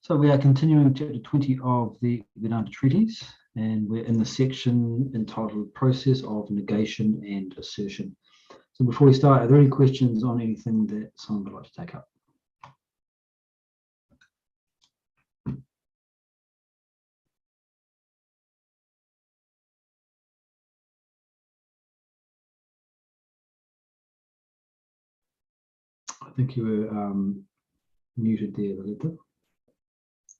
So we are continuing chapter 20 of the Vedanta Treatise, and we're in the section entitled Process of Negation and Assertion. So before we start, are there any questions on anything that someone would like to take up? I think you were muted there, Vedanta.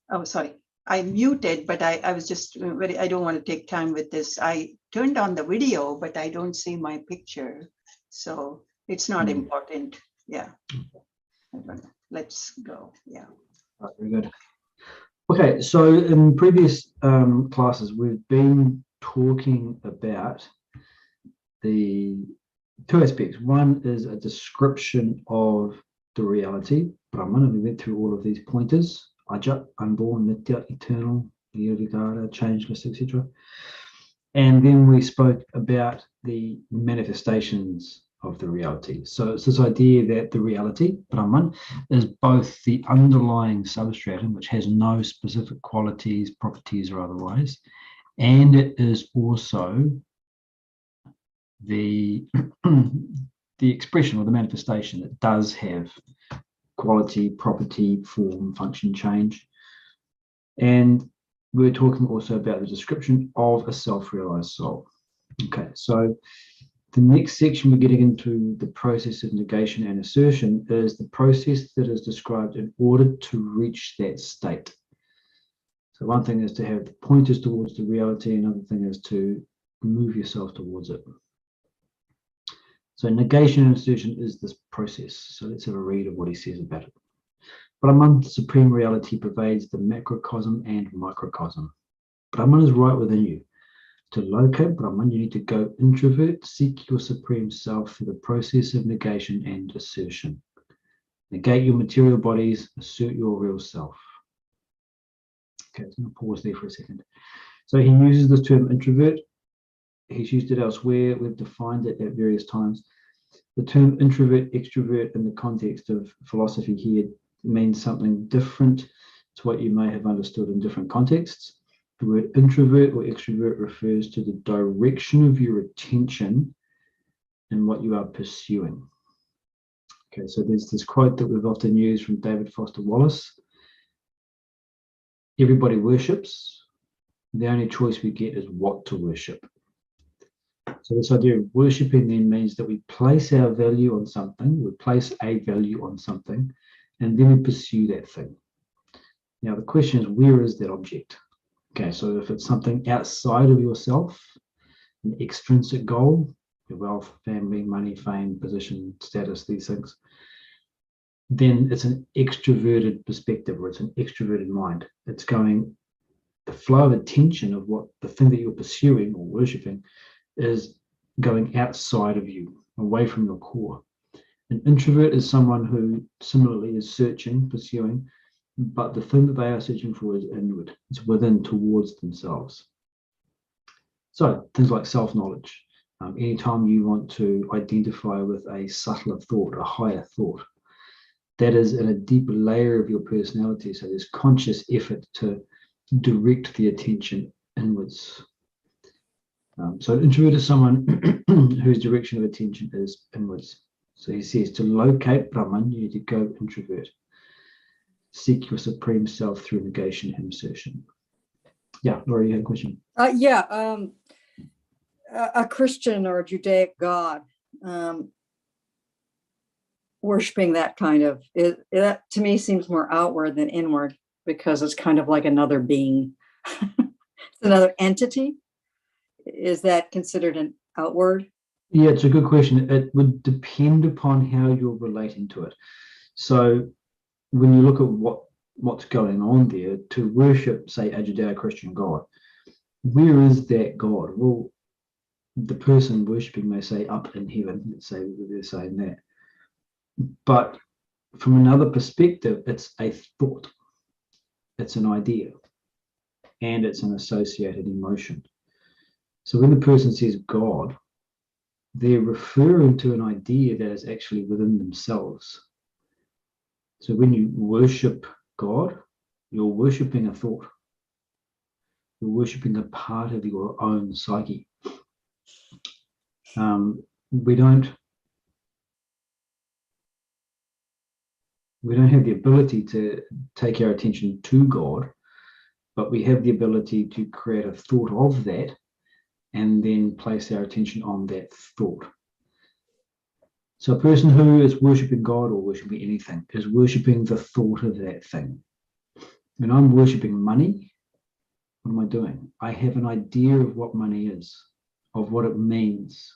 Oh, sorry. I muted, but I was just I don't want to take time with this. I turned on the video, but I don't see my picture. So it's not important. Yeah. Let's go. Yeah. Right, very good. Okay, so in previous classes, we've been talking about the two aspects. One is a description of the reality, Brahman, and we went through all of these pointers. Ajat, unborn, nitya, eternal, nirvigara, changeless, etc. And then we spoke about the manifestations of the reality. So it's this idea that the reality, Brahman, is both the underlying substratum, which has no specific qualities, properties, or otherwise, and it is also the the expression or the manifestation that does have quality, property, form, function, change. And we're talking also about the description of a self-realized soul. Okay, so the next section we're getting into the process of negation and assertion is the process that is described in order to reach that state. So one thing is to have the pointers towards the reality, another thing is to move yourself towards it. So negation and assertion is this process. So let's have a read of what he says about it. Brahman, supreme reality, pervades the macrocosm and microcosm. Brahman is right within you. To locate Brahman, you need to go introvert, seek your supreme self through the process of negation and assertion. Negate your material bodies, assert your real self. Okay, I'm going to pause there for a second. So he uses this term introvert. He's used it elsewhere. We've defined it at various times. The term introvert, extrovert in the context of philosophy here means something different to what you may have understood in different contexts. The word introvert or extrovert refers to the direction of your attention and what you are pursuing. Okay, so there's this quote that we've often used from David Foster Wallace. Everybody worships. The only choice we get is what to worship. So this idea of worshipping then means that we place our value on something, we place a value on something, and then we pursue that thing. Now the question is, where is that object? Okay, so if it's something outside of yourself, an extrinsic goal, your wealth, family, money, fame, position, status, these things, then it's an extroverted perspective, or it's an extroverted mind. It's going, the flow of attention of what the thing that you're pursuing or worshipping is going outside of you, away from your core. An introvert is someone who similarly is searching, pursuing, but the thing that they are searching for is inward. It's within, towards themselves. So things like self-knowledge. Anytime you want to identify with a subtler thought, a higher thought, that is in a deeper layer of your personality. So there's conscious effort to direct the attention inwards. So an introvert is someone whose direction of attention is inwards. So he says to locate Brahman, you need to go introvert. Seek your supreme self through negation and assertion. Yeah, Laura, you had a question? A Christian or a Judaic god, worshiping that kind of, that to me seems more outward than inward, because it's kind of like another being. It's another entity. Is that considered an outward? Yeah, it's a good question. It would depend upon how you're relating to it. So when you look at what's going on there, to worship, say, a Judeo-Christian God, where is that God? Well, the person worshipping may say up in heaven, let's say they're saying that. But from another perspective, it's a thought, it's an idea, and it's an associated emotion. So when the person says God, they're referring to an idea that is actually within themselves. So when you worship God, you're worshipping a thought. You're worshipping a part of your own psyche. We don't have the ability to take our attention to God, but we have the ability to create a thought of that and then place our attention on that thought. So a person who is worshipping God or worshipping anything is worshipping the thought of that thing. When I'm worshipping money, what am I doing? I have an idea of what money is, of what it means,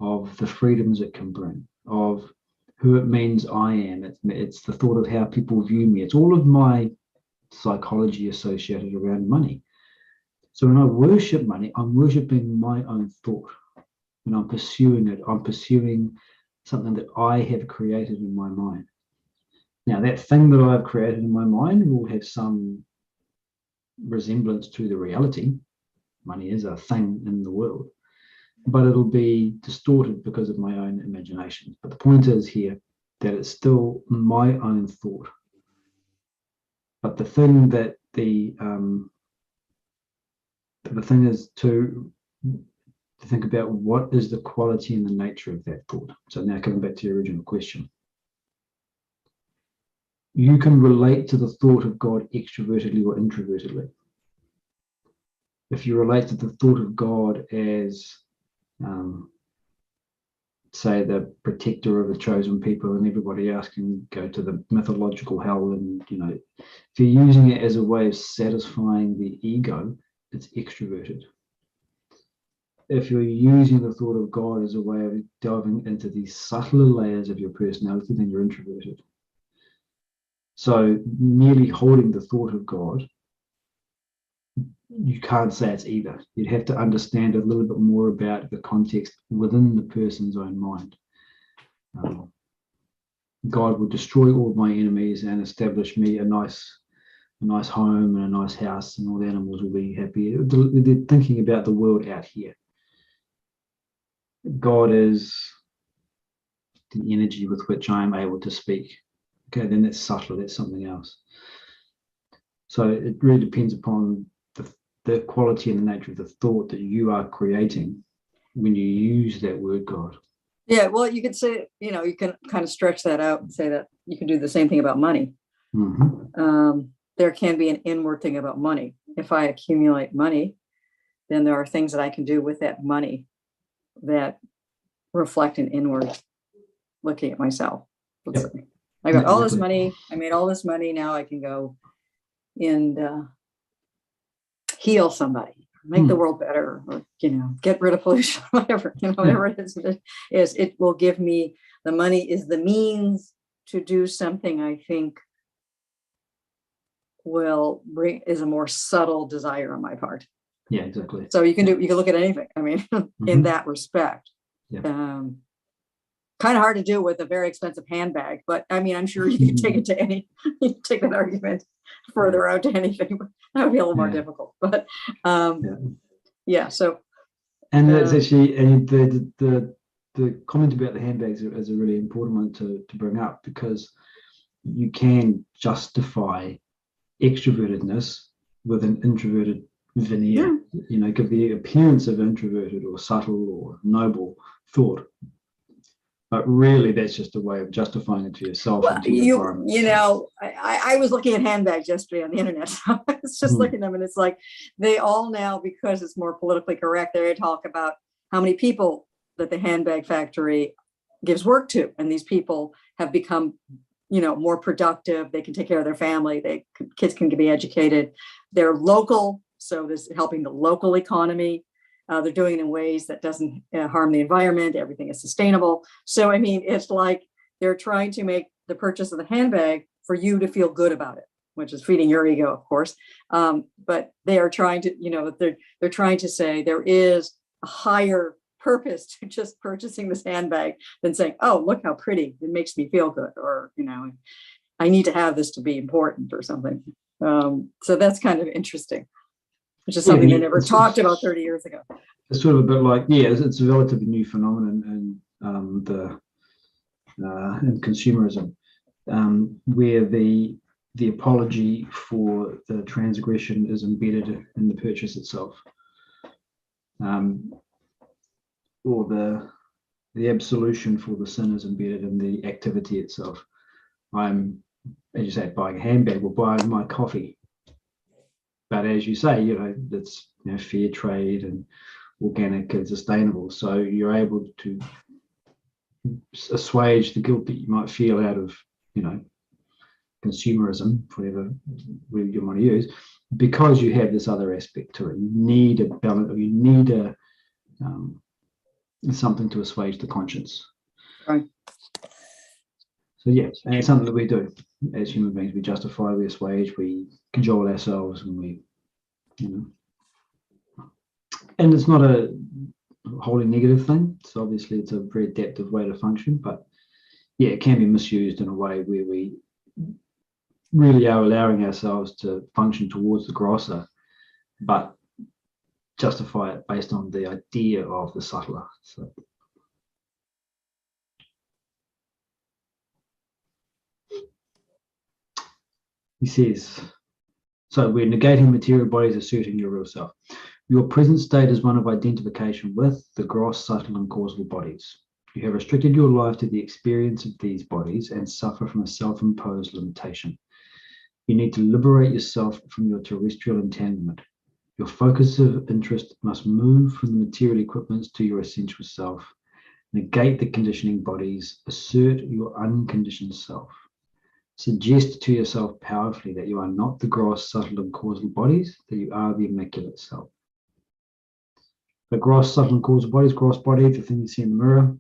of the freedoms it can bring, of who it means I am. It's the thought of how people view me. It's all of my psychology associated around money. So when I worship money, I'm worshipping my own thought. When I'm pursuing it, I'm pursuing something that I have created in my mind. Now, that thing that I've created in my mind will have some resemblance to the reality. Money is a thing in the world, but it'll be distorted because of my own imagination. But the point is here that it's still my own thought. But the thing that the thing is to think about what is the quality and the nature of that thought. So now coming back to your original question. You can relate to the thought of God extrovertedly or introvertedly. If you relate to the thought of God as, say, the protector of the chosen people and everybody else can go to the mythological hell, and, you know, if you're using it as a way of satisfying the ego, it's extroverted. If you're using the thought of God as a way of delving into these subtler layers of your personality, then you're introverted. So merely holding the thought of God, you can't say it's either. You'd have to understand a little bit more about the context within the person's own mind. God would destroy all of my enemies and establish me a nice home and a nice house, and all the animals will be happy. They're thinking about the world out here. God is the energy with which I am able to speak. Okay, then that's subtle, that's something else. So it really depends upon the quality and the nature of the thought that you are creating when you use that word God. Yeah, well, you could say, you know, you can kind of stretch that out and say that you can do the same thing about money. Mm-hmm. There can be an inward thing about money. If I accumulate money, then there are things that I can do with that money that reflect an inward looking at myself. Let's say I got all this money. I made all this money. Now I can go and heal somebody, make the world better, or, you know, get rid of pollution, whatever, you know, whatever it is. It will give me, the money is the means to do something I think will bring, is a more subtle desire on my part. Yeah, exactly. So you can look at anything. I mean, in that respect. Yeah. Kind of hard to do with a very expensive handbag, but I mean, I'm sure you can take it to any, you can take that argument further out to anything, but that would be a little more difficult. But so. And that's actually, and the comment about the handbags is a really important one to bring up, because you can justify extrovertedness with an introverted veneer, you know, give the appearance of introverted or subtle or noble thought. But really, that's just a way of justifying it to yourself. Well, and to your environment. you know, I was looking at handbags yesterday on the internet. So I was just looking at them, and it's like they all now, because it's more politically correct, they talk about how many people that the handbag factory gives work to, and these people have become, you know, more productive. They can take care of their family. Kids can be educated. They're local, so this is helping the local economy. They're doing it in ways that doesn't harm the environment. Everything is sustainable. So, I mean, it's like they're trying to make the purchase of the handbag for you to feel good about it, which is feeding your ego, of course. But they are trying to, you know, they're trying to say there is a higher purpose to just purchasing this handbag than saying, oh, look how pretty, it makes me feel good, or, you know, I need to have this to be important or something. So that's kind of interesting, which is something they never talked about 30 years ago. It's sort of a bit like, it's a relatively new phenomenon in consumerism, where the the apology for the transgression is embedded in the purchase itself, or the absolution for the sin is embedded in the activity itself. I'm, as you say, buying a handbag or buying my coffee. But as you say, it's fair trade and organic and sustainable. So you're able to assuage the guilt that you might feel out of, consumerism, whatever you want to use, because you have this other aspect to it. You need a balance, or you need something to assuage the conscience. Right. So yeah, and it's something that we do as human beings. We justify, we assuage, we cajole ourselves, and we, and it's not a wholly negative thing. So obviously it's a very adaptive way to function, but yeah, it can be misused in a way where we really are allowing ourselves to function towards the grosser, but justify it based on the idea of the subtler. So he says, so we're negating material bodies, asserting your real self. Your present state is one of identification with the gross, subtle, and causal bodies. You have restricted your life to the experience of these bodies and suffer from a self-imposed limitation. You need to liberate yourself from your terrestrial entanglement. Your focus of interest must move from the material equipments to your essential self. Negate the conditioning bodies. Assert your unconditioned self. Suggest to yourself powerfully that you are not the gross, subtle, and causal bodies, that you are the immaculate self. The gross, subtle, and causal bodies, gross body, the thing you see in the mirror.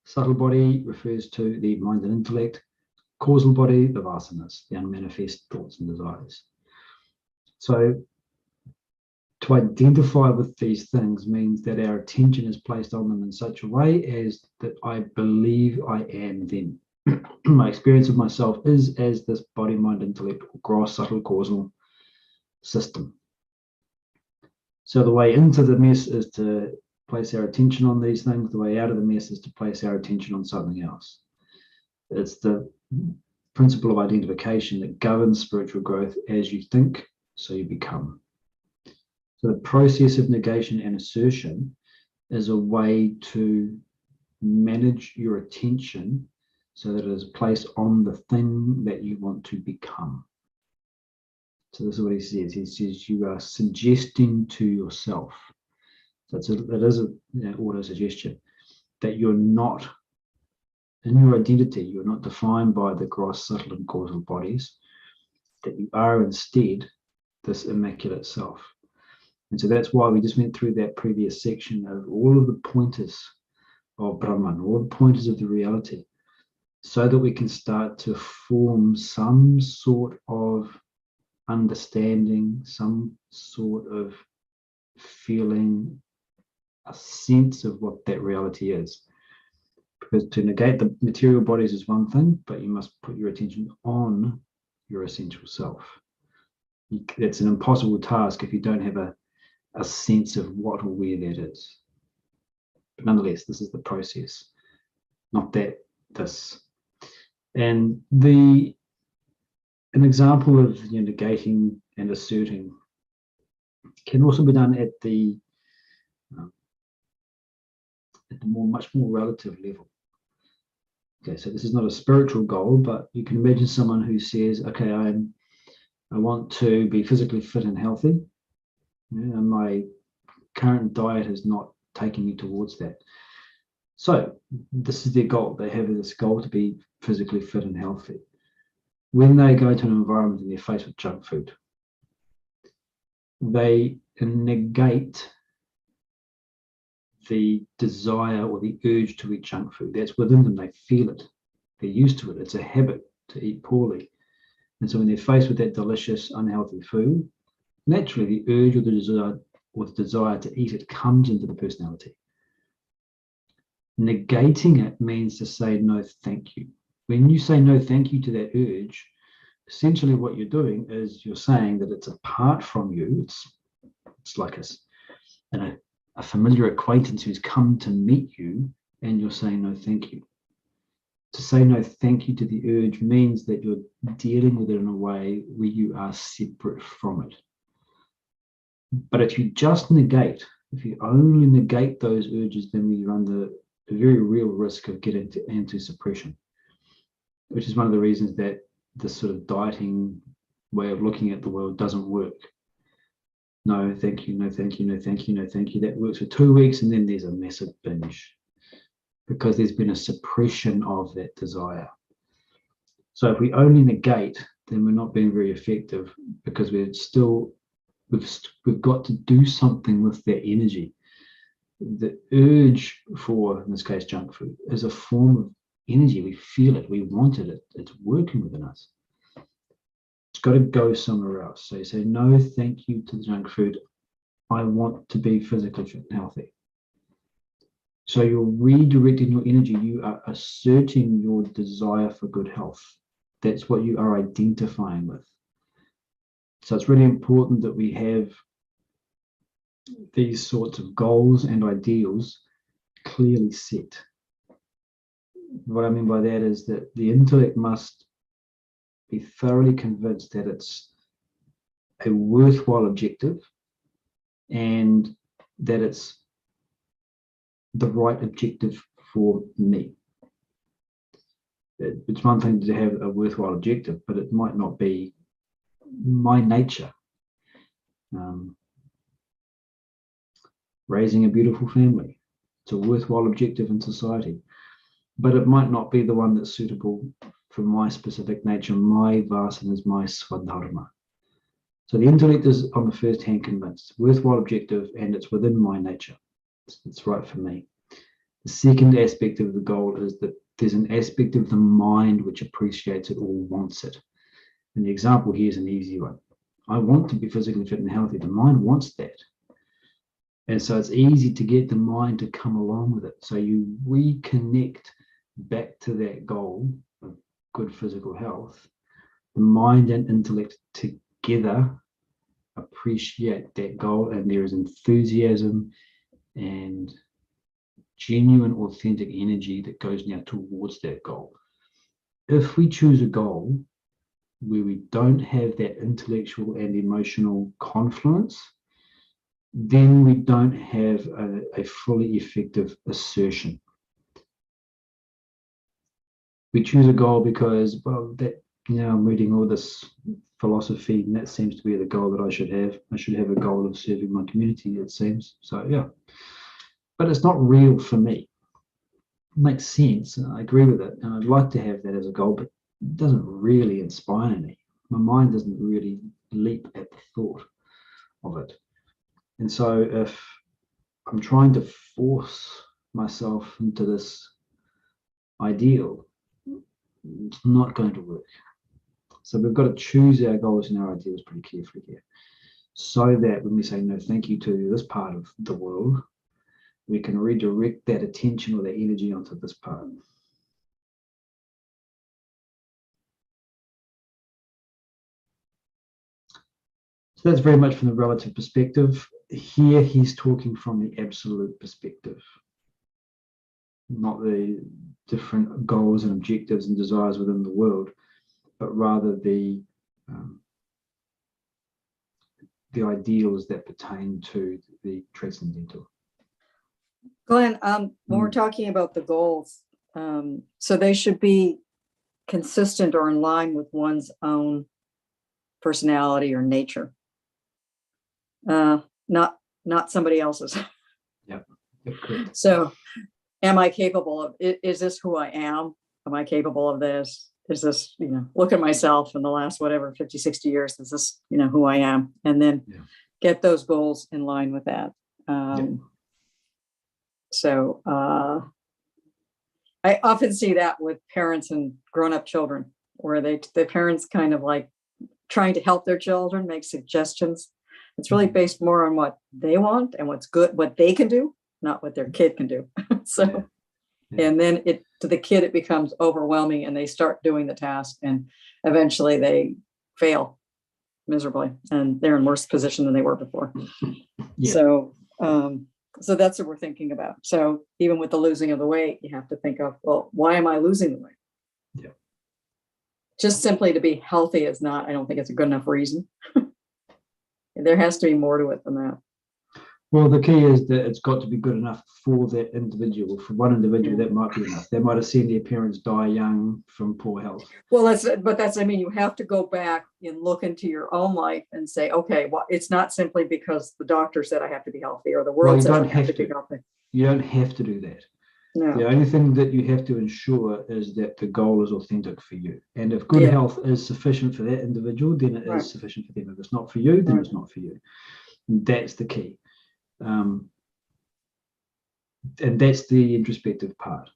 Subtle body refers to the mind and intellect. Causal body, the vasanas, the unmanifest thoughts and desires. So to identify with these things means that our attention is placed on them in such a way as that I believe I am them. My experience of myself is as this body, mind, intellect, or gross, subtle, causal system. So the way into the mess is to place our attention on these things. The way out of the mess is to place our attention on something else. It's the principle of identification that governs spiritual growth. As you think, so you become. So the process of negation and assertion is a way to manage your attention so that it is placed on the thing that you want to become. So this is what he says. He says you are suggesting to yourself. So it is an auto-suggestion that you're not, in your identity, you're not defined by the gross, subtle, and causal bodies, that you are instead this immaculate self. And so that's why we just went through that previous section of all of the pointers of Brahman, all the pointers of the reality, so that we can start to form some sort of understanding, some sort of feeling, a sense of what that reality is. Because to negate the material bodies is one thing, but you must put your attention on your essential self. It's an impossible task if you don't have a sense of what or where that is. But nonetheless, this is the process, not that this. And an example of negating and asserting can also be done at the much more relative level. Okay, so this is not a spiritual goal, but you can imagine someone who says, okay, I want to be physically fit and healthy, and my current diet is not taking me towards that. So this is their goal. They have this goal to be physically fit and healthy. When they go to an environment and they're faced with junk food, they negate the desire or the urge to eat junk food. That's within them. They feel it. They're used to it. It's a habit to eat poorly. And so when they're faced with that delicious, unhealthy food, naturally the urge or the desire to eat it comes into the personality. Negating it means to say no thank you. When you say no thank you to that urge, essentially what you're doing is you're saying that it's apart from you. It's like a familiar acquaintance who's come to meet you, and you're saying no thank you. to say no thank you to the urge means that you're dealing with it in a way where you are separate from it. But if you just negate, if you only negate those urges, then we run the very real risk of getting into suppression, which is one of the reasons that this sort of dieting way of looking at the world doesn't work. No, thank you, no, thank you, no, thank you, no, thank you. That works for 2 weeks, and then there's a massive binge because there's been a suppression of that desire. So if we only negate, then we're not being very effective because we've got to do something with that energy. The urge for, in this case, junk food, is a form of energy. We feel it, we want it, it's working within us. It's got to go somewhere else. So you say, no, thank you to the junk food. I want to be physically fit and healthy. So you're redirecting your energy. You are asserting your desire for good health. That's what you are identifying with. So it's really important that we have these sorts of goals and ideals clearly set. What I mean by that is that the intellect must be thoroughly convinced that it's a worthwhile objective and that it's the right objective for me. It's one thing to have a worthwhile objective, but it might not be my nature. Raising a beautiful family, it's a worthwhile objective in society, but it might not be the one that's suitable for my specific nature, my vasanas, my swadharma. So the intellect is on the first hand convinced, worthwhile objective, and it's within my nature. It's right for me. The second aspect of the goal is that there's an aspect of the mind which appreciates it or wants it. And the example here is an easy one. I want to be physically fit and healthy. The mind wants that. And so it's easy to get the mind to come along with it. So you reconnect back to that goal of good physical health. The mind and intellect together appreciate that goal, and there is enthusiasm and genuine, authentic energy that goes now towards that goal. If we choose a goal where we don't have that intellectual and emotional confluence, then we don't have a fully effective assertion. We choose a goal because, well, that, I'm reading all this philosophy and that seems to be the goal that I should have. I should have a goal of serving my community, it seems. So, yeah. But it's not real for me. It makes sense. I agree with it. And I'd like to have that as a goal, but it doesn't really inspire me. My mind doesn't really leap at the thought of it. And so if I'm trying to force myself into this ideal, it's not going to work. So we've got to choose our goals and our ideals pretty carefully here, so that when we say no thank you to this part of the world, we can redirect that attention or that energy onto this part. So that's very much from the relative perspective. Here he's talking from the absolute perspective, not the different goals and objectives and desires within the world, but rather the ideals that pertain to the transcendental. Glenn, when we're talking about the goals, so they should be consistent or in line with one's own personality or nature, not somebody else's. Yep, correct. So am I capable of, is this who I am? Am I capable of this? Is this, look at myself in the last, 50, 60 years, is this, who I am? And then get those goals in line with that. So I often see that with parents and grown-up children, where the parents kind of like trying to help their children, make suggestions. It's really based more on what they want and what's good, what they can do, not what their kid can do. So, and then to the kid, it becomes overwhelming and they start doing the task and eventually they fail miserably and they're in worse position than they were before. So, that's what we're thinking about. So even with the losing of the weight, you have to think of, well, why am I losing the weight? just simply to be healthy is not, I don't think it's a good enough reason. There has to be more to it than that. Well, the key is that it's got to be good enough for that individual. For one individual, Yeah. that might be enough. They might have seen their parents die young from poor health. Well, I mean, you have to go back and look into your own life and say, okay, well, it's not simply because the doctor said I have to be healthy or the world you says I don't have have to be to. healthy. You don't have to do that. No. The only thing that you have to ensure is that the goal is authentic for you. And if good Yeah. health is sufficient for that individual, then it Right. is sufficient for them. If it's not for you, then Right. it's not for you. And that's the key. And that's the introspective part.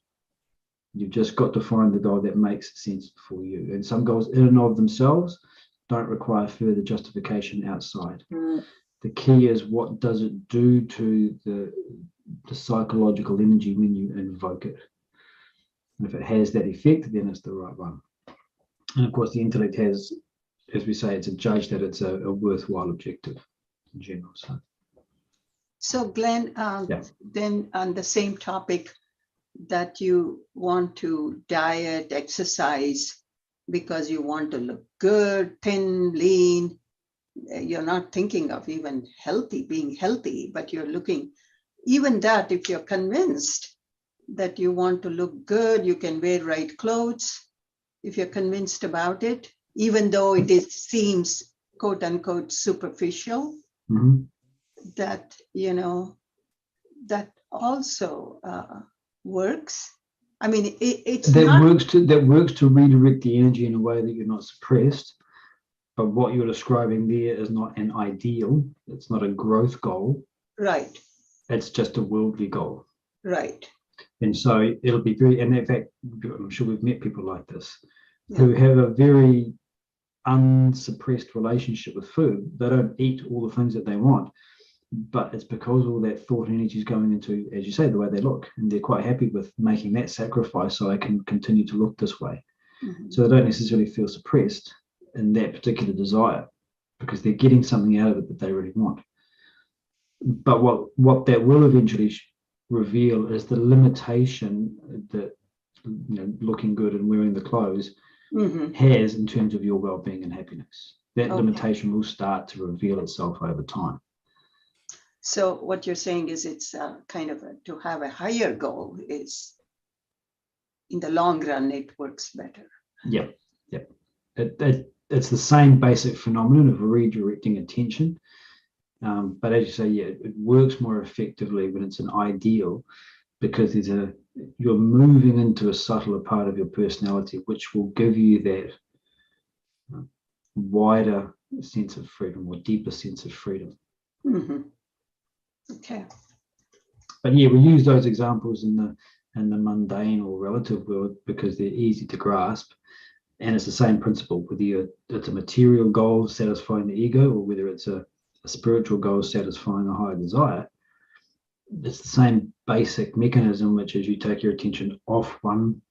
You've just got to find the goal that makes sense for you. And some goals in and of themselves don't require further justification outside. Right. The key is, what does it do to the psychological energy when you invoke it? And if it has that effect, then it's the right one. And of course, the intellect has, as we say, it's a judge that it's a worthwhile objective in general. So Glenn, then on the same topic, that you want to diet, exercise, because you want to look good, thin, lean. You're not thinking of even being healthy, but you're looking, even that, if you're convinced that you want to look good, you can wear right clothes. If you're convinced about it, even though it seems quote unquote superficial, that, that also works. I mean, that works to redirect the energy in a way that you're not suppressed. But what you're describing there is not an ideal. It's not a growth goal. Right. It's just a worldly goal. Right. And so it'll be and in fact, I'm sure we've met people like this, who have a very unsuppressed relationship with food. They don't eat all the things that they want, but it's because all that thought and energy is going into, as you say, the way they look, and they're quite happy with making that sacrifice so I can continue to look this way. So they don't necessarily feel suppressed in that particular desire, because they're getting something out of it that they really want. But what that will eventually reveal is the limitation that looking good and wearing the clothes has in terms of your well-being and happiness. That limitation will start to reveal itself over time. So what you're saying is it's kind of to have a higher goal is, in the long run, it works better. Yeah. It's the same basic phenomenon of redirecting attention. But as you say, it works more effectively when it's an ideal, because you're moving into a subtler part of your personality, which will give you that wider sense of freedom, or deeper sense of freedom. Okay. But we use those examples in the mundane or relative world because they're easy to grasp. And it's the same principle, whether it's a material goal satisfying the ego, or whether it's a spiritual goal satisfying a higher desire. It's the same basic mechanism, which is you take your attention off one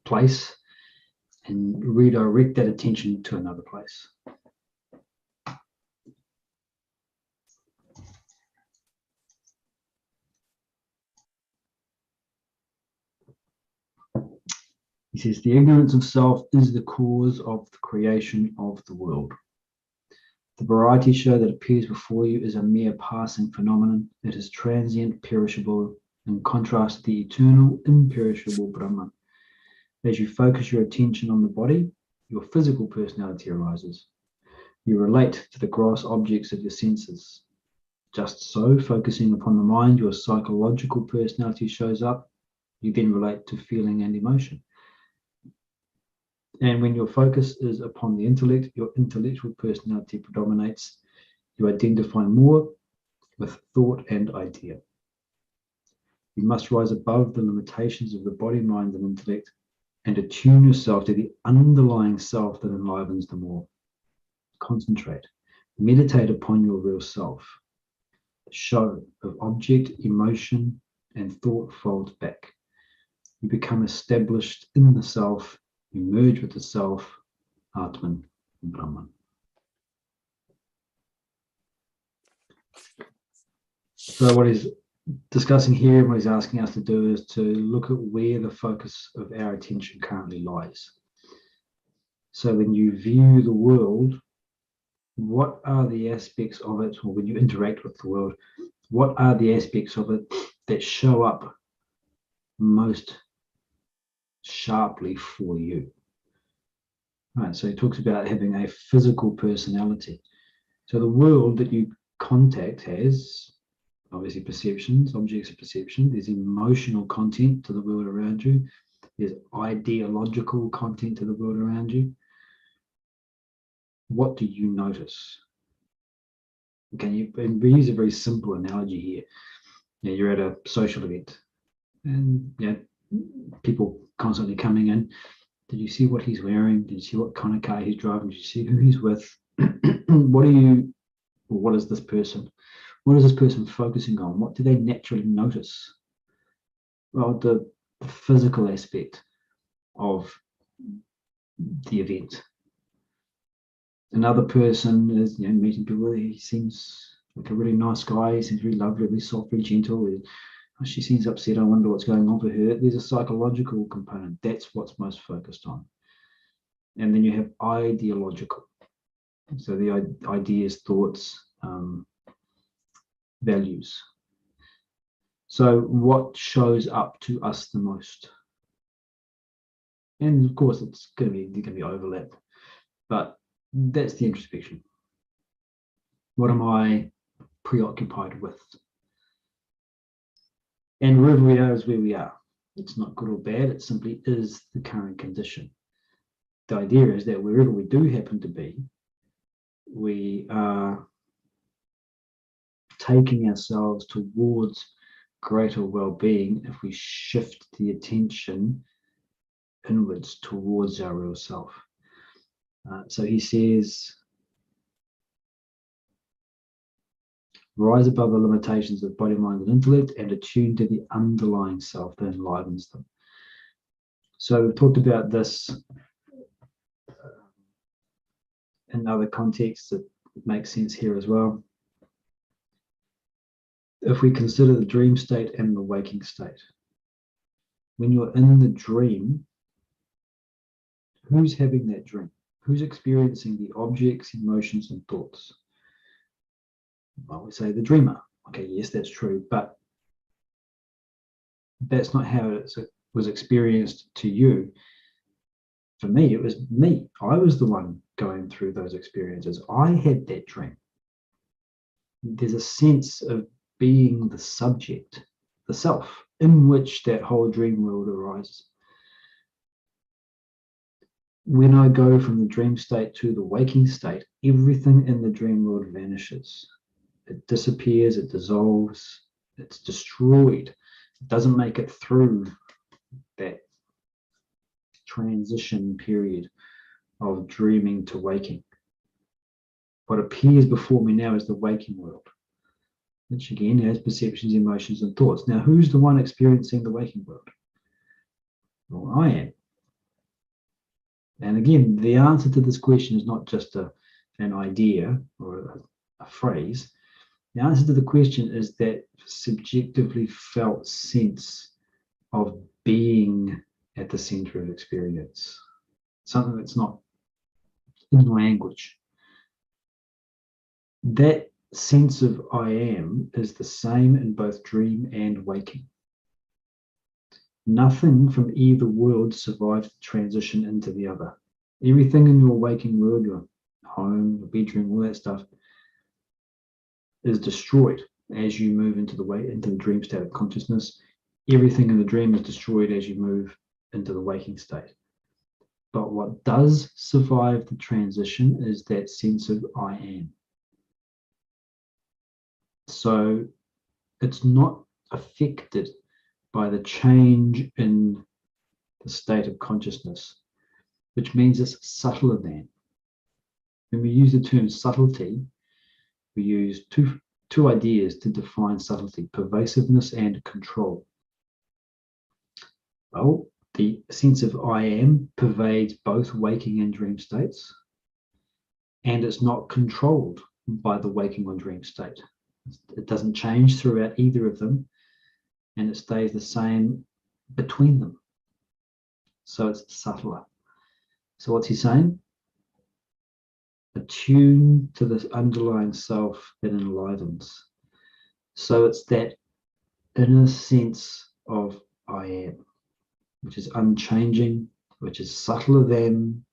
place and redirect that attention to another place. He says, the ignorance of self is the cause of the creation of the world. The variety show that appears before you is a mere passing phenomenon. It is transient, perishable, in contrast to the eternal, imperishable Brahman. As you focus your attention on the body, your physical personality arises. You relate to the gross objects of your senses. Just so, focusing upon the mind, your psychological personality shows up. You then relate to feeling and emotion. And when your focus is upon the intellect, your intellectual personality predominates. You identify more with thought and idea. You must rise above the limitations of the body, mind, and intellect, and attune yourself to the underlying self that enlivens them all. Concentrate. Meditate upon your real self. The show of object, emotion, and thought folds back. You become established in the self. You merge with the self, Atman, and Brahman. So what he's discussing here and what he's asking us to do is to look at where the focus of our attention currently lies. So when you view the world, what are the aspects of it, or when you interact with the world, what are the aspects of it that show up most sharply for you? Right, so he talks about having a physical personality. So the world that you contact has obviously perceptions, objects of perception. There's emotional content to the world around you. There's ideological content to the world around you. What do you notice? And we use a very simple analogy here. You're at a social event, and people constantly coming in. Did you see what he's wearing? Did you see what kind of car he's driving? Did you see who he's with? What is this person? What is this person focusing on? What do they naturally notice? Well, the physical aspect of the event. Another person is meeting people. He seems like a really nice guy. He seems very lovely, really soft, very gentle. She seems upset. I wonder what's going on for her. There's a psychological component. That's what's most focused on. And then you have ideological. So the ideas, thoughts, values. So what shows up to us the most? And of course, it's going to be overlap, but that's the introspection. What am I preoccupied with? And wherever we are is where we are. It's not good or bad. It simply is the current condition. The idea is that wherever we do happen to be, we are taking ourselves towards greater well-being if we shift the attention inwards towards our real self. So he says, rise above the limitations of body, mind, and intellect and attune to the underlying self that enlivens them. So we've talked about this in other contexts that make sense here as well. If we consider the dream state and the waking state, when you're in the dream, who's having that dream? Who's experiencing the objects, emotions, and thoughts? Well, we say the dreamer. Okay, yes, that's true, but that's not how it was experienced to you. For me, it was me. I was the one going through those experiences. I had that dream. There's a sense of being the subject, the self, in which that whole dream world arises. When I go from the dream state to the waking state, everything in the dream world vanishes. It disappears, it dissolves, it's destroyed. It doesn't make it through that transition period of dreaming to waking. What appears before me now is the waking world, which again has perceptions, emotions, and thoughts. Now, who's the one experiencing the waking world? Well, I am. And again, the answer to this question is not just an idea or a phrase. The answer to the question is that subjectively felt sense of being at the center of experience, something that's not in language. That sense of I am is the same in both dream and waking. Nothing from either world survives the transition into the other. Everything in your waking world, your home, your bedroom, all that stuff, is destroyed as you move into the dream state of consciousness. Everything in the dream is destroyed as you move into the waking state. But what does survive the transition is that sense of I am. So it's not affected by the change in the state of consciousness, which means it's subtler than. When we use the term subtlety, we use two ideas to define subtlety: pervasiveness and control. Well, the sense of I am pervades both waking and dream states, and it's not controlled by the waking or dream state. It doesn't change throughout either of them, and it stays the same between them. So it's subtler. So what's he saying? Attune to this underlying self that enlivens. So it's that inner sense of I am, which is unchanging, which is subtler than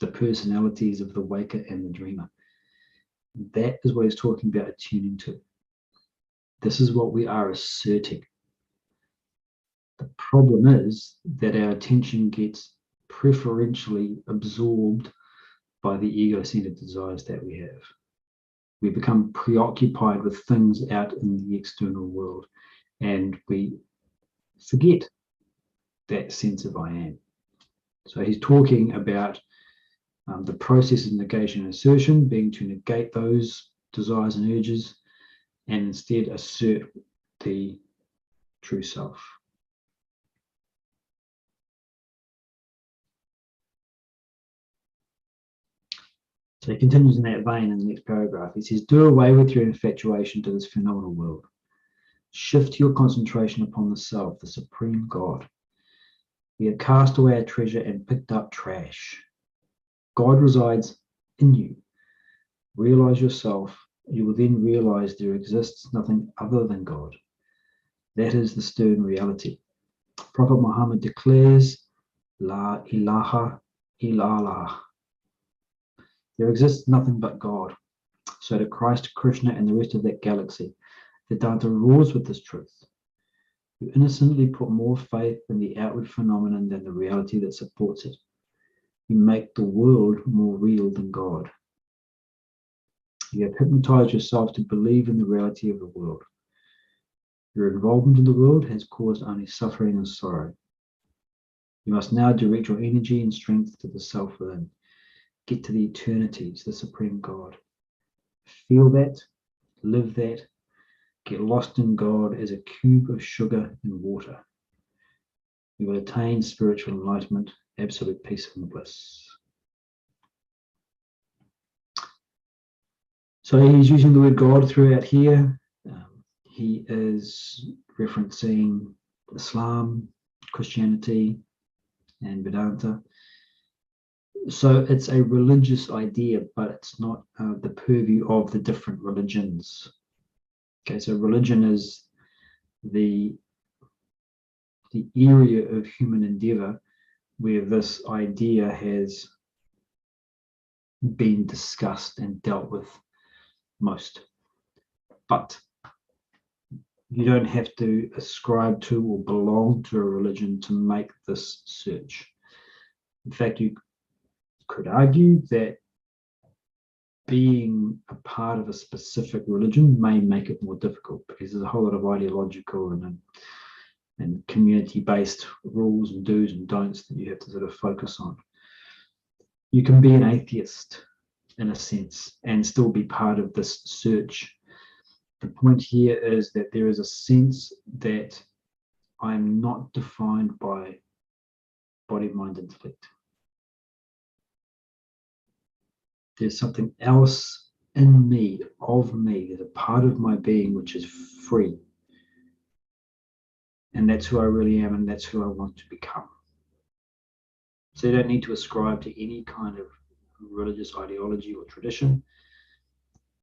the personalities of the waker and the dreamer. That is what he's talking about attuning to. This is what we are asserting. The problem is that our attention gets preferentially absorbed by the ego-centered desires that we have. We become preoccupied with things out in the external world, and we forget that sense of I am. So he's talking about the process of negation and assertion being to negate those desires and urges and instead assert the true self. So he continues in that vein in the next paragraph. He says, do away with your infatuation to this phenomenal world. Shift your concentration upon the self, the supreme God. We have cast away our treasure and picked up trash. God resides in you. Realize yourself. You will then realize there exists nothing other than God. That is the stern reality. Prophet Muhammad declares, La ilaha illallah. There exists nothing but God. So to Christ, Krishna, and the rest of that galaxy, Vedanta roars with this truth. You innocently put more faith in the outward phenomenon than the reality that supports it. You make the world more real than God. You have hypnotized yourself to believe in the reality of the world. Your involvement in the world has caused only suffering and sorrow. You must now direct your energy and strength to the self within. Get to the eternities, the supreme God. Feel that, live that, get lost in God as a cube of sugar in water. You will attain spiritual enlightenment, absolute peace and bliss. So he's using the word God throughout here. He is referencing Islam, Christianity, and Vedanta. So it's a religious idea, but it's not the purview of the different religions. Okay, so religion is the area of human endeavor where this idea has been discussed and dealt with most. But you don't have to ascribe to or belong to a religion to make this search. In fact, you could argue that being a part of a specific religion may make it more difficult because there's a whole lot of ideological and community-based rules and do's and don'ts that you have to sort of focus on. You can be an atheist in a sense and still be part of this search. The point here is that there is a sense that I'm not defined by body, mind, intellect. There's something else in me, of me. There's a part of my being which is free. And that's who I really am, and that's who I want to become. So you don't need to ascribe to any kind of religious ideology or tradition.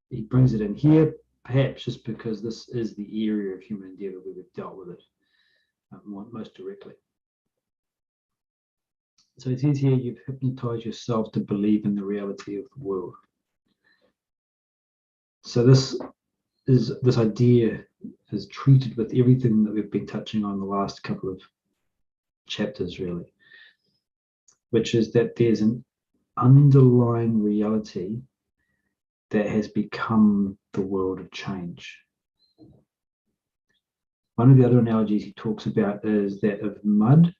He brings it in here, perhaps just because this is the area of human endeavor where we've dealt with it most directly. So it says here, you've hypnotized yourself to believe in the reality of the world. So this idea is treated with everything that we've been touching on the last couple of chapters, really, which is that there's an underlying reality that has become the world of change. One of the other analogies he talks about is that of mud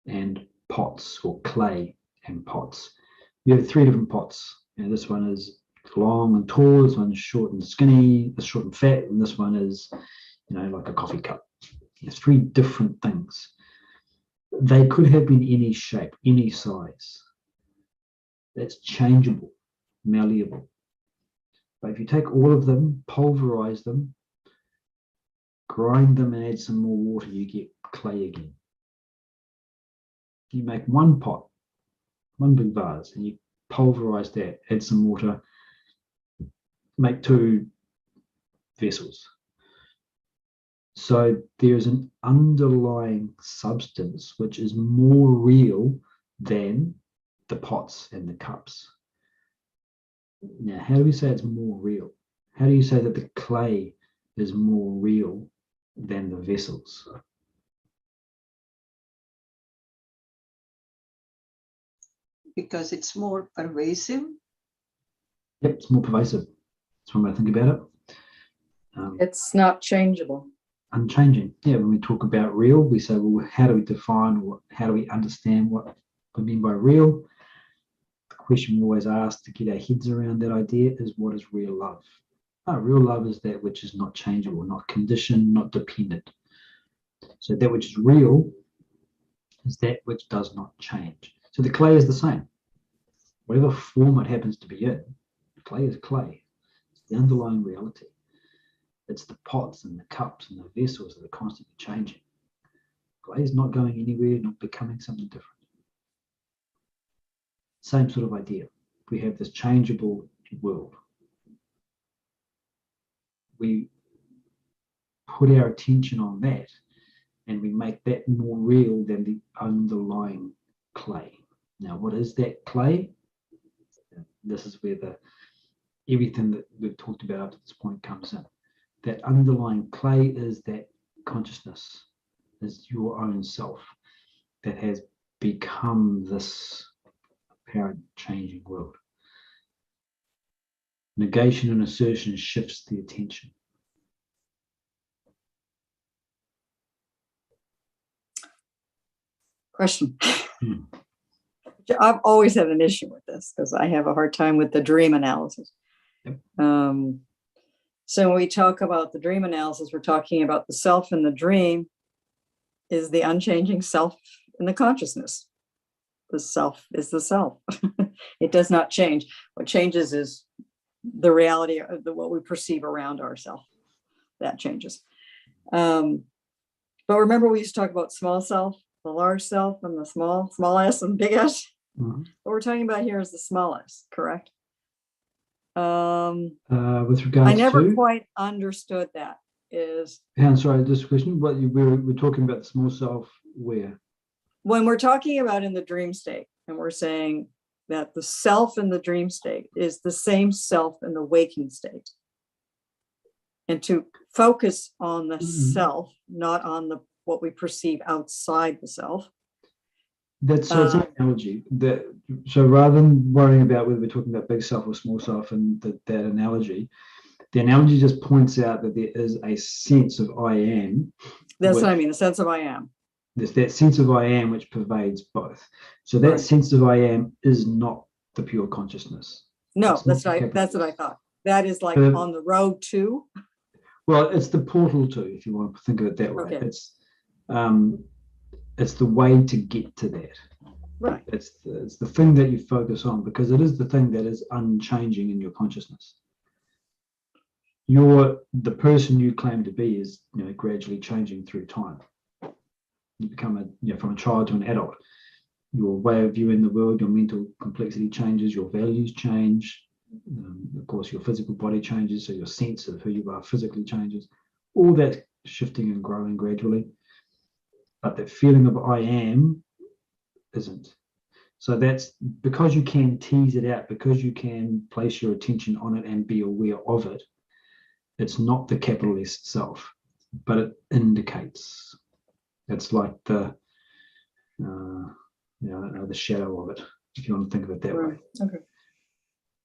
and pots, or clay and pots. You have three different pots. This one is long and tall, this one's short and skinny, this short and fat, and this one is, like a coffee cup. There's three different things. They could have been any shape, any size. That's changeable, malleable. But if you take all of them, pulverize them, grind them and add some more water, you get clay again. You make one pot one big vase, and you pulverize that, add some water, make 2 vessels. So there's an underlying substance which is more real than the pots and the cups. Now, how do we say it's more real? How do you say that the clay is more real than the vessels? Because it's more pervasive. Yep, it's more pervasive. That's one way I think about it. It's not changeable. Unchanging. Yeah, when we talk about real, we say, well, how do we define or how do we understand what we mean by real? The question we always ask to get our heads around that idea is, what is real love? Real love is that which is not changeable, not conditioned, not dependent. So that which is real is that which does not change. So the clay is the same. Whatever form it happens to be in, clay is clay. It's the underlying reality. It's the pots and the cups and the vessels that are constantly changing. Clay is not going anywhere, not becoming something different. Same sort of idea. We have this changeable world. We put our attention on that and we make that more real than the underlying clay. Now, what is that clay? This is where everything that we've talked about up to this point comes in. That underlying clay is that consciousness, is your own self that has become this apparent changing world. Negation and assertion shifts the attention. Question. I've always had an issue with this because I have a hard time with the dream analysis. Yep. So when we talk about the dream analysis, we're talking about the self in the dream is the unchanging self in the consciousness. The self is the self. It does not change. What changes is the reality of what we perceive around ourselves. That changes. But remember, we used to talk about small self, the large self, and the small s and big S. Mm-hmm. What we're talking about here is the small s, correct? With regards I never to, quite understood that. Is sorry, this question. What we're talking about the small self where? When we're talking about in the dream state, and we're saying that the self in the dream state is the same self in the waking state, and to focus on the self, not on what we perceive outside the self. That's so it's an analogy. So rather than worrying about whether we're talking about big self or small self and that analogy, the analogy just points out that there is a sense of I am. That's what I mean, the sense of I am. There's that sense of I am which pervades both. So that sense of I am is not the pure consciousness. No, that's what I thought. That is like on the road to. Well, it's the portal to, if you want to think of it that way. Okay. It's the way to get to that. Right. It's the thing that you focus on, because it is the thing that is unchanging in your consciousness. The person you claim to be is, gradually changing through time. You become from a child to an adult. Your way of viewing the world, your mental complexity changes, your values change. Of course, your physical body changes, so your sense of who you are physically changes. All that shifting and growing gradually. But that feeling of I am isn't. So that's because you can tease it out, because you can place your attention on it and be aware of it. It's not the capital S self, but it indicates. It's like the shadow of it, if you want to think of it that way. Okay.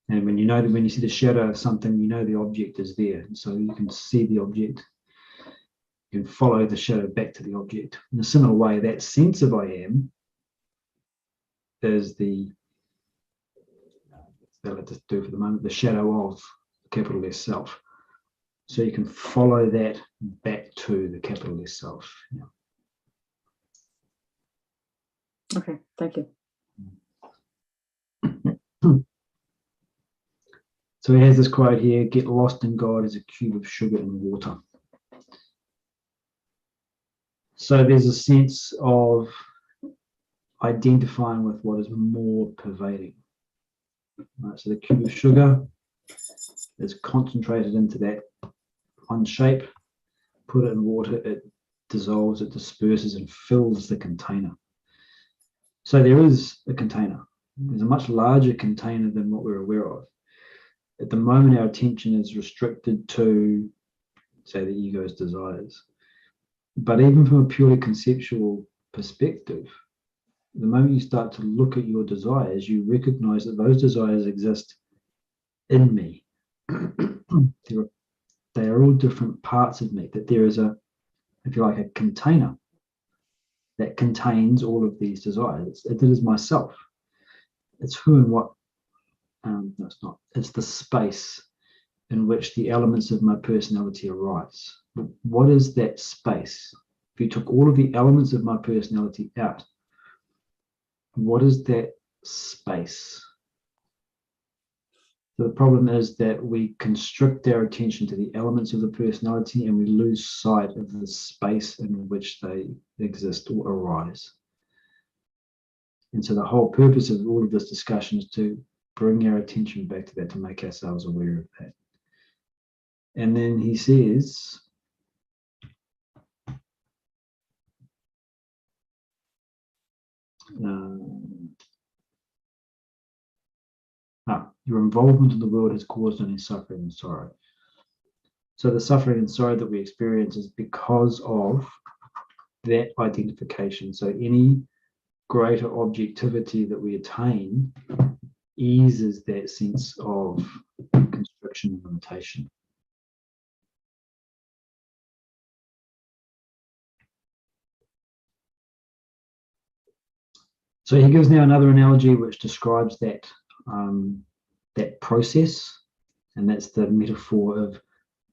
And when you see the shadow of something, the object is there, and so you can see the object. You can follow the shadow back to the object. In a similar way, that sense of I am is let's just do for the moment, the shadow of capital S self. So you can follow that back to the capital S self. Yeah. Okay, thank you. So he has this quote here: "Get lost in God as a cube of sugar in water." So there's a sense of identifying with what is more pervading. Right, so the cube of sugar is concentrated into that one shape, put it in water, it dissolves, it disperses and fills the container. So there is a container. There's a much larger container than what we're aware of. At the moment, our attention is restricted to, say, the ego's desires. But even from a purely conceptual perspective, the moment you start to look at your desires, you recognize that those desires exist in me. They are all different parts of me, that there is a, if you like, a container that contains all of these desires. It is myself. It's who and what, no, it's not. It's the space in which the elements of my personality arise. But what is that space? If you took all of the elements of my personality out, what is that space? So the problem is that we constrict our attention to the elements of the personality and we lose sight of the space in which they exist or arise. And so the whole purpose of all of this discussion is to bring our attention back to that, to make ourselves aware of that. And then he says, your involvement in the world has caused only suffering and sorrow. So the suffering and sorrow that we experience is because of that identification. So any greater objectivity that we attain eases that sense of constriction and limitation. So he gives now another analogy which describes that that process, and that's the metaphor of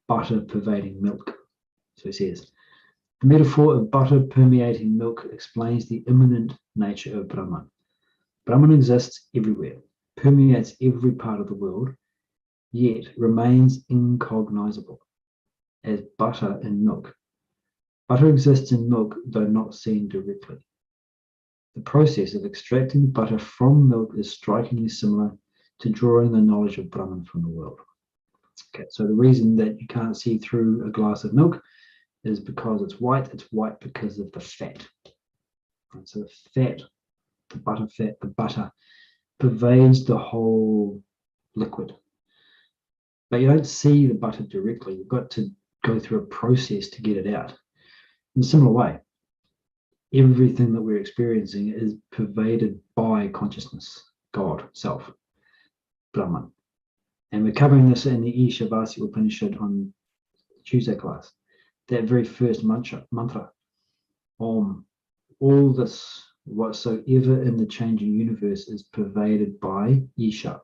butter pervading milk. So he says, the metaphor of butter permeating milk explains the immanent nature of Brahman. Brahman exists everywhere, permeates every part of the world, yet remains incognizable as butter in milk. Butter exists in milk, though not seen directly. The process of extracting butter from milk is strikingly similar to drawing the knowledge of Brahman from the world. Okay, so the reason that you can't see through a glass of milk is because it's white. It's white because of the fat. And so the fat, the butter pervades the whole liquid. But you don't see the butter directly. You've got to go through a process to get it out. In a similar way, everything that we're experiencing is pervaded by consciousness, God, self, Brahman. And we're covering this in the Ishavasya Upanishad on Tuesday class. That very first mantra, Om, all this, whatsoever in the changing universe is pervaded by Isha,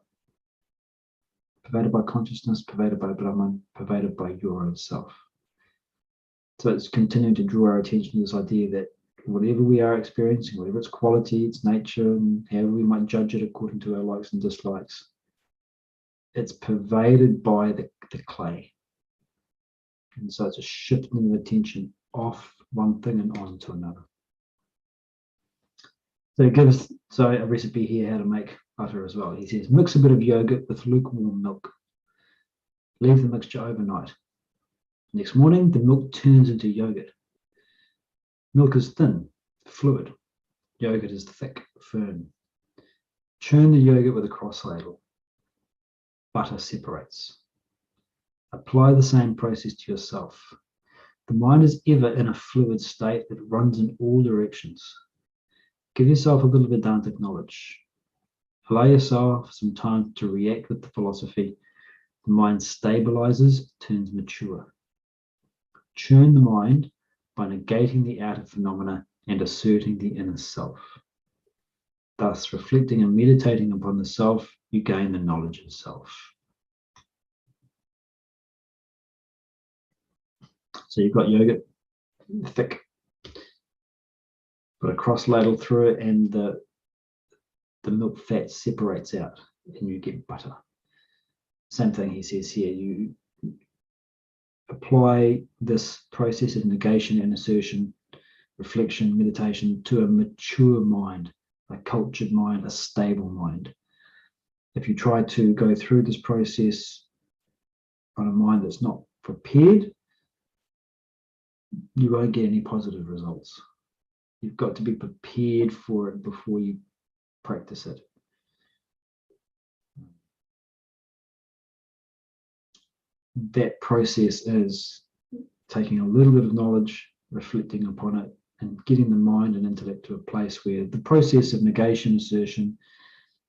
pervaded by consciousness, pervaded by Brahman, pervaded by your own self. So it's continuing to draw our attention to this idea that whatever we are experiencing, whatever its quality, its nature, and however we might judge it according to our likes and dislikes, it's pervaded by the clay. And so it's a shifting of attention off one thing and on to another. So it gives a recipe here how to make butter as well. He says, mix a bit of yogurt with lukewarm milk. Leave the mixture overnight. Next morning, the milk turns into yogurt. Milk is thin, fluid. Yogurt is thick, firm. Churn the yogurt with a cross ladle. Butter separates. Apply the same process to yourself. The mind is ever in a fluid state that runs in all directions. Give yourself a little Vedantic knowledge. Allow yourself some time to react with the philosophy. The mind stabilizes, turns mature. Churn the mind by negating the outer phenomena and asserting the inner self. Thus, reflecting and meditating upon the self, you gain the knowledge of self. So you've got yogurt, thick, put a cross ladle through it, and the milk fat separates out, and you get butter. Same thing he says here. You apply this process of negation and assertion, reflection, meditation to a mature mind. a cultured mind, a stable mind. If you try to go through this process on a mind that's not prepared, you won't get any positive results. You've got to be prepared for it before you practice it. That process is taking a little bit of knowledge, reflecting upon it, and getting the mind and intellect to a place where the process of negation, assertion,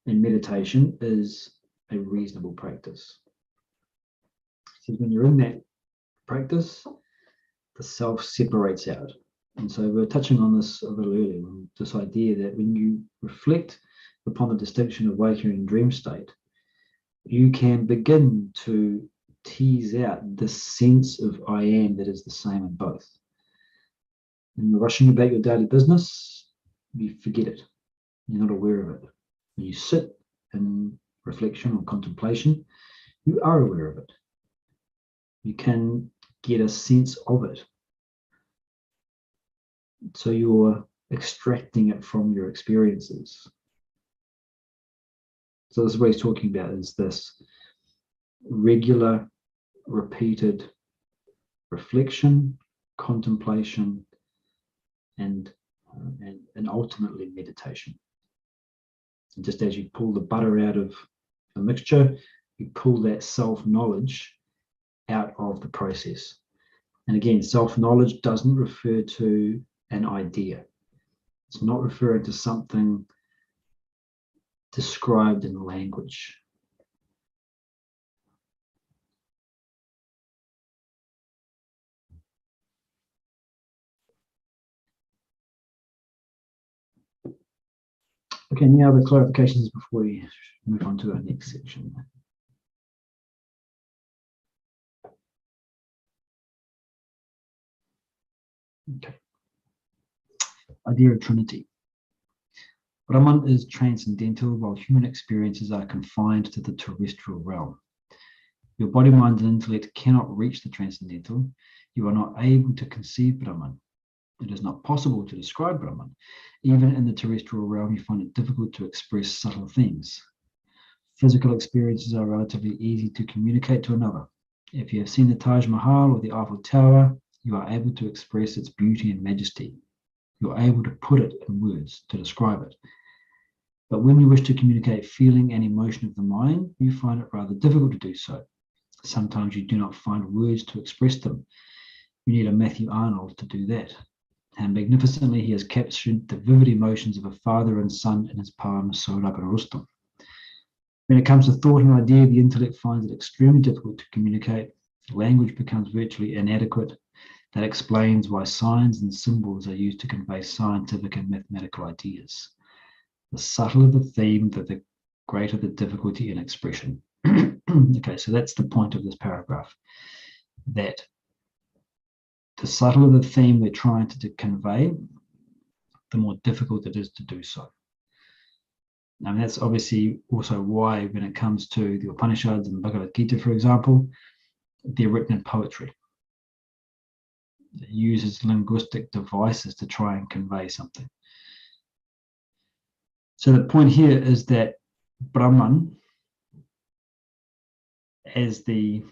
and meditation is a reasonable practice. So when you're in that practice, the self separates out. And so we're touching on this a little earlier, this idea that when you reflect upon the distinction of waking and dream state, you can begin to tease out the sense of I am that is the same in both. When you're rushing about your daily business, you forget it. You're not aware of it. When you sit in reflection or contemplation, you are aware of it. You can get a sense of it. So you're extracting it from your experiences. So this is what he's talking about, is this regular, repeated reflection, contemplation, and ultimately meditation. And just as you pull the butter out of a mixture, you pull that self-knowledge out of the process. And again, self-knowledge doesn't refer to an idea. It's not referring to something described in language. Okay, any other clarifications before we move on to our next section? Okay. Idea of Trinity. Brahman is transcendental, while human experiences are confined to the terrestrial realm. Your body, mind, and intellect cannot reach the transcendental. You are not able to conceive Brahman. It is not possible to describe Brahman. Even in the terrestrial realm, you find it difficult to express subtle things. Physical experiences are relatively easy to communicate to another. If you have seen the Taj Mahal or the Eiffel Tower, you are able to express its beauty and majesty. You are able to put it in words, to describe it. But when you wish to communicate feeling and emotion of the mind, you find it rather difficult to do so. Sometimes you do not find words to express them. You need a Matthew Arnold to do that. And magnificently, he has captured the vivid emotions of a father and son in his poem Sohrab and Rustam. When it comes to thought and idea, the intellect finds it extremely difficult to communicate. Language becomes virtually inadequate. That explains why signs and symbols are used to convey scientific and mathematical ideas. The subtler the theme, the greater the difficulty in expression. Okay, so that's the point of this paragraph, that the subtler the theme they're trying to convey, the more difficult it is to do so. And that's obviously also why, when it comes to the Upanishads and Bhagavad Gita, for example, they're written in poetry. It uses linguistic devices to try and convey something. So the point here is that Brahman, as the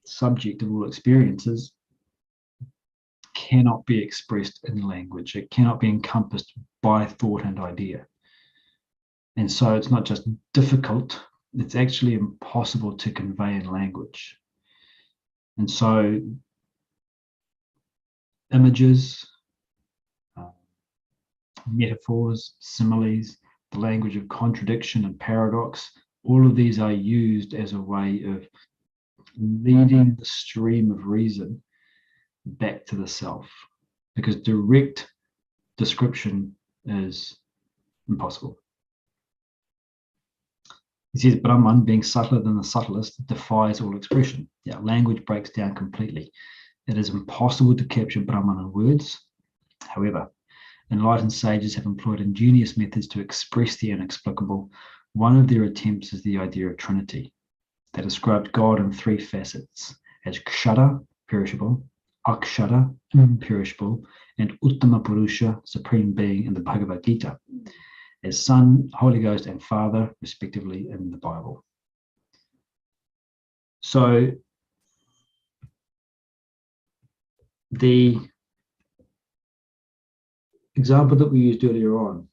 subject of all experiences, cannot be expressed in language. It cannot be encompassed by thought and idea. And so it's not just difficult, it's actually impossible to convey in language. And so images, metaphors, similes, the language of contradiction and paradox, all of these are used as a way of leading the stream of reason back to the self, because direct description is impossible. He says Brahman, being subtler than the subtlest, defies all expression. Yeah, language breaks down completely. It is impossible to capture Brahman in words. However, enlightened sages have employed ingenious methods to express the inexplicable. One of their attempts is the idea of Trinity. They described God in three facets, as Kshara, perishable, Akshara, imperishable, and Uttama Purusha, supreme being, in the Bhagavad Gita. as Son, Holy Ghost, and Father, respectively, in the Bible. So the example that we used earlier on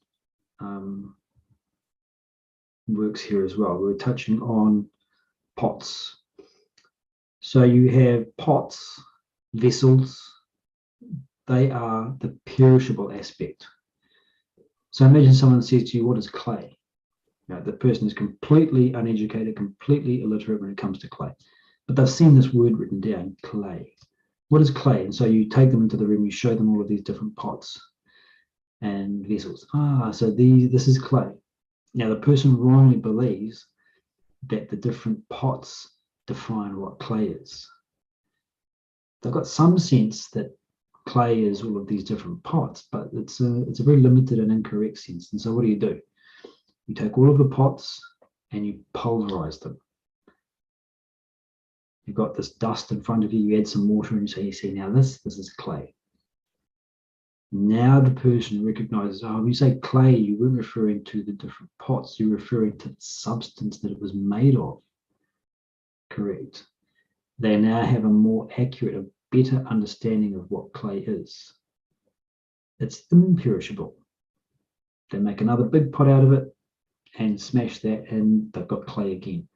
works here as well. We're touching on pots. So you have pots, vessels, they are the perishable aspect. So imagine someone says to you, what is clay? Now, the person is completely uneducated, completely illiterate when it comes to clay. But they've seen this word written down, clay. What is clay? And so you take them into the room, you show them all of these different pots and vessels. So this is clay. Now, the person wrongly believes that the different pots define what clay is. They've got some sense that clay is all of these different pots, but it's a very limited and incorrect sense. And so what do? You take all of the pots and you pulverize them. You've got this dust in front of you, you add some water and so you see, now this is clay. Now the person recognizes, when you say clay, you weren't referring to the different pots, you're referring to the substance that it was made of. Correct. They now have a more accurate, a better understanding of what clay is. It's imperishable. They make another big pot out of it and smash that and they've got clay again.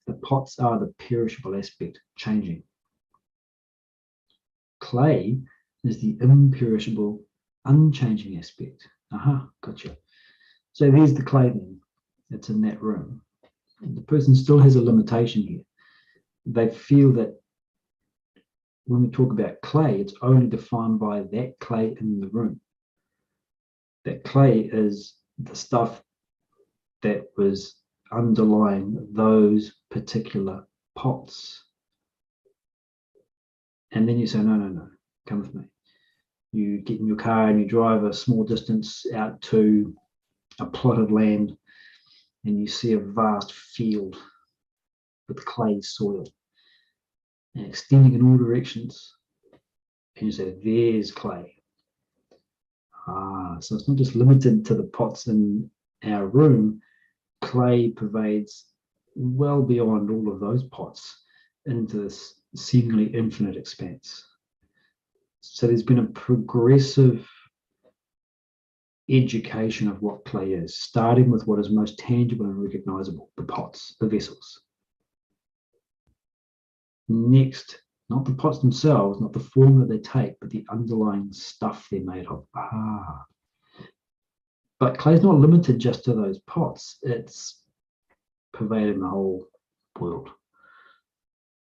The pots are the perishable aspect, changing. Clay is the imperishable, unchanging aspect. Gotcha. So here's the clay then. It's in that room. And the person still has a limitation here. They feel that when we talk about clay, it's only defined by that clay in the room. That clay is the stuff that was underlying those particular pots. And then you say, no, come with me. You get in your car and you drive a small distance out to a plot of land and you see a vast field with clay soil and extending in all directions. And you say, there's clay. So it's not just limited to the pots in our room. Clay pervades well beyond all of those pots into this seemingly infinite expanse. So there's been a progressive education of what clay is, starting with what is most tangible and recognizable, the pots, the vessels. Next, not the pots themselves, not the form that they take, but the underlying stuff they're made of. But clay is not limited just to those pots. It's pervading the whole world.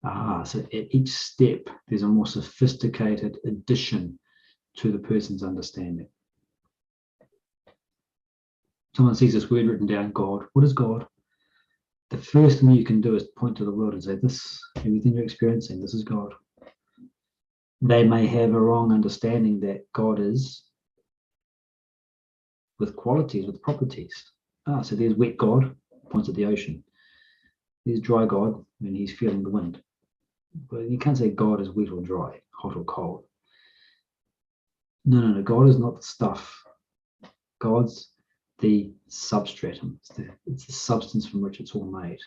So at each step, there's a more sophisticated addition to the person's understanding. Someone sees this word written down, God. What is God? The first thing you can do is point to the world and say, this, everything you're experiencing, this is God. They may have a wrong understanding that God is with qualities, with properties. So there's wet God, points at the ocean. There's dry God, when he's feeling the wind. But you can't say God is wet or dry, hot or cold. No, God is not the stuff. God's the substratum. It's the substance from which it's all made.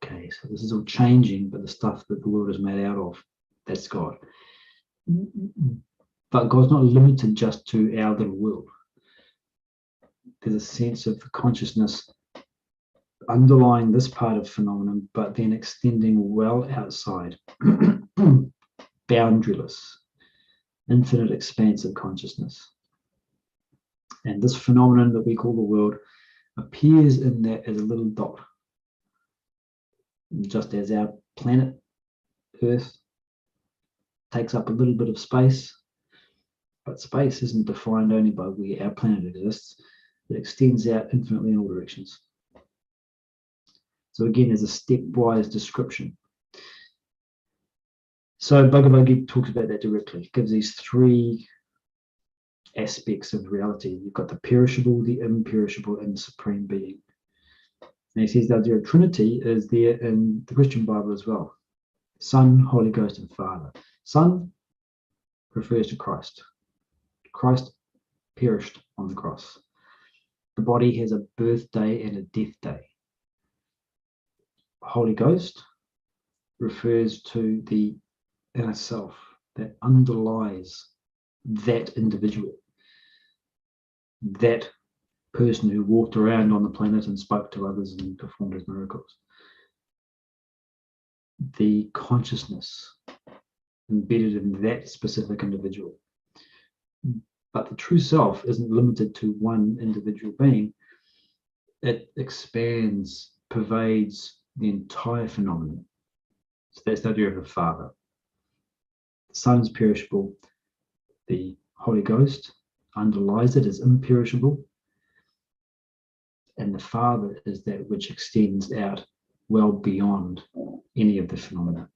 Okay, so this is all changing, but the stuff that the world is made out of, that's God. But God's not limited just to our little world. There's a sense of the consciousness underlying this part of phenomenon, but then extending well outside, boundaryless, infinite expanse of consciousness. And this phenomenon that we call the world appears in that as a little dot, just as our planet, Earth, takes up a little bit of space, but space isn't defined only by where our planet exists. It extends out infinitely in all directions. So again, there's a stepwise description. So Bhagavad Gita talks about that directly. It gives these three aspects of reality. You've got the perishable, the imperishable, and the supreme being. And he says the idea of Trinity is there in the Christian Bible as well. Son, Holy Ghost, and Father. Son refers to Christ. Christ perished on the cross. the body has a birthday and a death day. Holy Ghost refers to the inner self that underlies that individual, that person who walked around on the planet and spoke to others and performed his miracles. The consciousness embedded in that specific individual. But the true self isn't limited to one individual being. It expands, pervades the entire phenomenon. So that's the idea of a Father. The Son is perishable. The Holy Ghost underlies it as imperishable. And the Father is that which extends out well beyond any of the phenomena.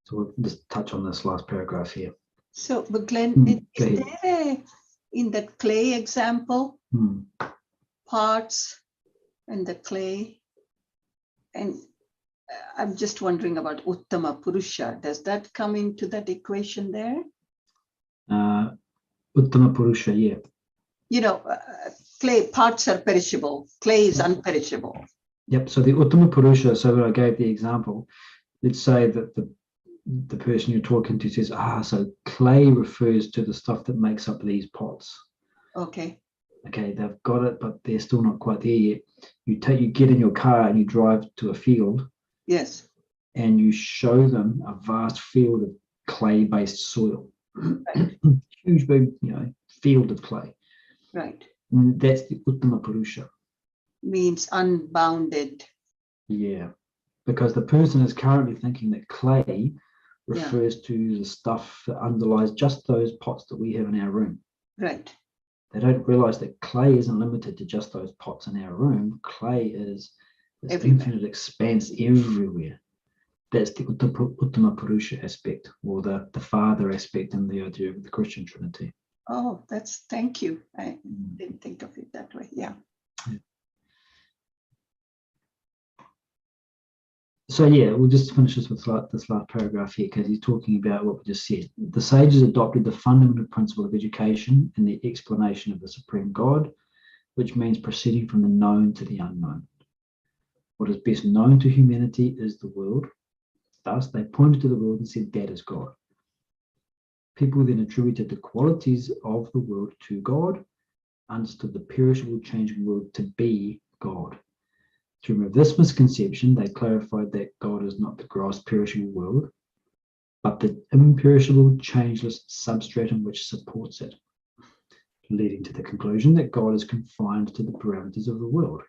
So we'll just touch on this last paragraph here. So, but Glenn, Go is ahead. there in the clay example, parts and the clay? And I'm just wondering about Uttama Purusha. Does that come into that equation there? Uttama Purusha, yeah. You know, clay parts are perishable. Clay is unperishable. Yep. So the Uttama Purusha, so when I gave the example, let's say that the person you're talking to says, so clay refers to the stuff that makes up these pots. Okay. Okay, they've got it, but they're still not quite there yet. You get in your car and you drive to a field. Yes. And you show them a vast field of clay-based soil. Right. Huge big, field of clay. Right. And that's the Uttama Purusha. Means unbounded. Yeah. Because the person is currently thinking that clay refers to the stuff that underlies just those pots that we have in our room. Right. They don't realize that clay isn't limited to just those pots in our room. Clay is this infinite expanse everywhere. That's the Uttama Purusha aspect, or the Father aspect in the idea of the Christian Trinity. Oh, thank you. I didn't think of it that way. Yeah. So we'll just finish this with this last paragraph here, because he's talking about what we just said. The sages adopted the fundamental principle of education in the explanation of the Supreme God, which means proceeding from the known to the unknown. What is best known to humanity is the world. Thus, they pointed to the world and said, that is God. People then attributed the qualities of the world to God, understood the perishable, changing world to be God. To remove this misconception, they clarified that God is not the gross, perishable world, but the imperishable, changeless substratum which supports it, leading to the conclusion that God is confined to the parameters of the world.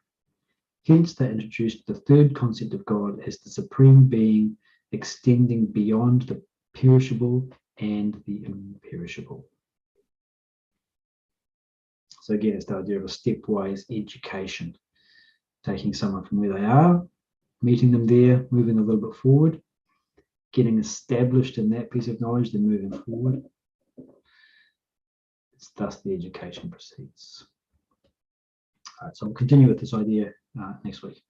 Hence, they introduced the third concept of God as the supreme being extending beyond the perishable and the imperishable. So again, it's the idea of a stepwise education. Taking someone from where they are, meeting them there, moving a little bit forward, getting established in that piece of knowledge, then moving forward. It's thus the education proceeds. All right, so we'll continue with this idea next week.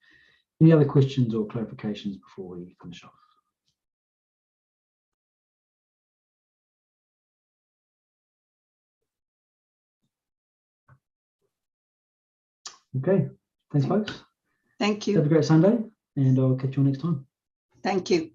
Any other questions or clarifications before we finish off? Okay, thanks folks. Thank you. Have a great Sunday, and I'll catch you all next time. Thank you.